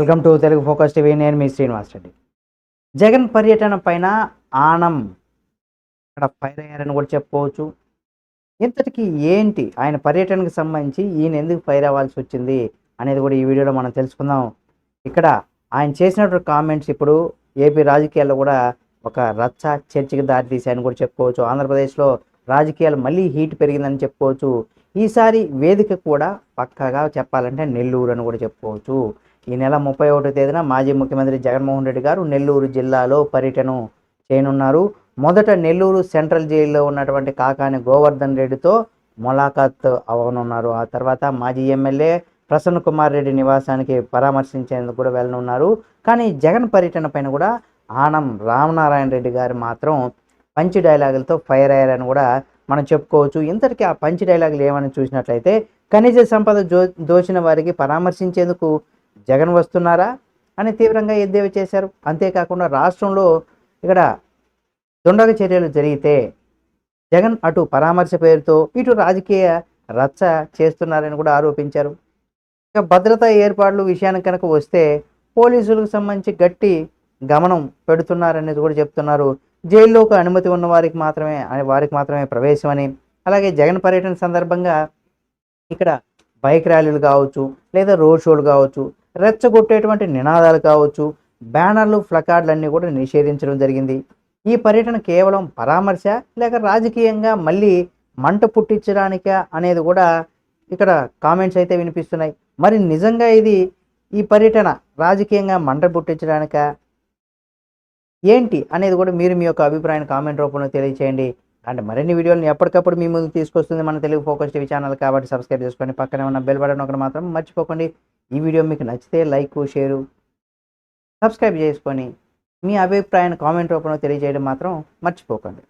Welcome to Telugu focus TV. నేను మీ శ్రీనివాస్ రెడ్డి. జగన్ పర్యటన పైన ఆనం ఇక్కడ ఫైర్ అయ్యారని కూడా చెప్పుకోవచ్చు. ఇంతటికి ఏంటి ఆయన పర్యటనకు సంబంధించి ఈయన ఎందుకు ఫైర్ అవ్వాల్సి వచ్చింది అనేది కూడా ఈ వీడియోలో మనం తెలుసుకుందాం. ఇక్కడ ఆయన చేసినటువంటి కామెంట్స్ ఇప్పుడు ఏపీ రాజకీయాల్లో కూడా ఒక రచ్చ చర్చకి దారితీశాయని కూడా చెప్పుకోవచ్చు. ఆంధ్రప్రదేశ్లో రాజకీయాలు మళ్ళీ హీట్ పెరిగిందని చెప్పుకోవచ్చు. ఈసారి వేదిక కూడా పక్కాగా చెప్పాలంటే నెల్లూరు అని కూడా చెప్పుకోవచ్చు. ఈ నెల 31వ తేదీన మాజీ ముఖ్యమంత్రి జగన్మోహన్ రెడ్డి గారు నెల్లూరు జిల్లాలో పర్యటన చేయనున్నారు. మొదట నెల్లూరు సెంట్రల్ జైల్లో ఉన్నటువంటి కాకాని గోవర్ధన్ రెడ్డితో ములాఖాత్ అవ్వనున్నారు. ఆ తర్వాత మాజీ ఎమ్మెల్యే ప్రసన్న కుమార్ రెడ్డి నివాసానికి పరామర్శించేందుకు కూడా వెళ్ళనున్నారు. కానీ జగన్ పర్యటన పైన కూడా ఆనం రామనారాయణ రెడ్డి గారు మాత్రం పంచి డైలాగులతో ఫైర్ అయ్యారని కూడా మనం చెప్పుకోవచ్చు. ఇంతటికీ ఆ పంచి డైలాగులు ఏమని చూసినట్లయితే, ఖనిజ సంపద దోచిన వారికి పరామర్శించేందుకు జగన్ వస్తున్నారా అని తీవ్రంగా ఎద్దేవా చేశారు. అంతేకాకుండా రాష్ట్రంలో ఇక్కడ దుండగ చర్యలు జరిగితే జగన్ అటు పరామర్శ పేరుతో ఇటు రాజకీయ రచ్చ చేస్తున్నారని కూడా ఆరోపించారు. ఇక భద్రతా ఏర్పాట్లు విషయానికి కనుక వస్తే పోలీసులకు సంబంధించి గట్టి గమనం పెడుతున్నారనేది కూడా చెప్తున్నారు. జైల్లోకి అనుమతి ఉన్న వారికి మాత్రమే ప్రవేశం అని, అలాగే జగన్ పర్యటన సందర్భంగా ఇక్కడ బైక్ ర్యాలీలు కావచ్చు, లేదా రోడ్ షోలు కావచ్చు, రెచ్చగొట్టేటువంటి నినాదాలు కావచ్చు, బ్యానర్లు ప్లకార్డులు అన్నీ కూడా నిషేధించడం జరిగింది. ఈ పర్యటన కేవలం పరామర్శ లేక రాజకీయంగా మళ్ళీ మంట పుట్టించడానికా అనేది కూడా ఇక్కడ కామెంట్స్ అయితే వినిపిస్తున్నాయి. మరి నిజంగా ఈ పర్యటన రాజకీయంగా మంట పుట్టించడానికా ఏంటి అనేది కూడా మీరు మీ యొక్క అభిప్రాయాన్ని కామెంట్ రూపంలో తెలియచేయండి. అంటే మరిన్ని వీడియోలను ఎప్పటికప్పుడు మీ ముందుకు తీసుకొస్తుంది మన తెలుగు ఫోకస్ టీవీ ఛానల్. కాబట్టి సబ్స్క్రైబ్ చేసుకొని పక్కనే ఉన్న బెల్ బటన్ ఒకటి మాత్రం మర్చిపోకండి. ఈ వీడియో మీకు నచ్చితే లైక్, షేరు, సబ్స్క్రైబ్ చేసుకొని మీ అభిప్రాయాన్ని కామెంట్ రూపంలో తెలియజేయడం మాత్రం మర్చిపోకండి.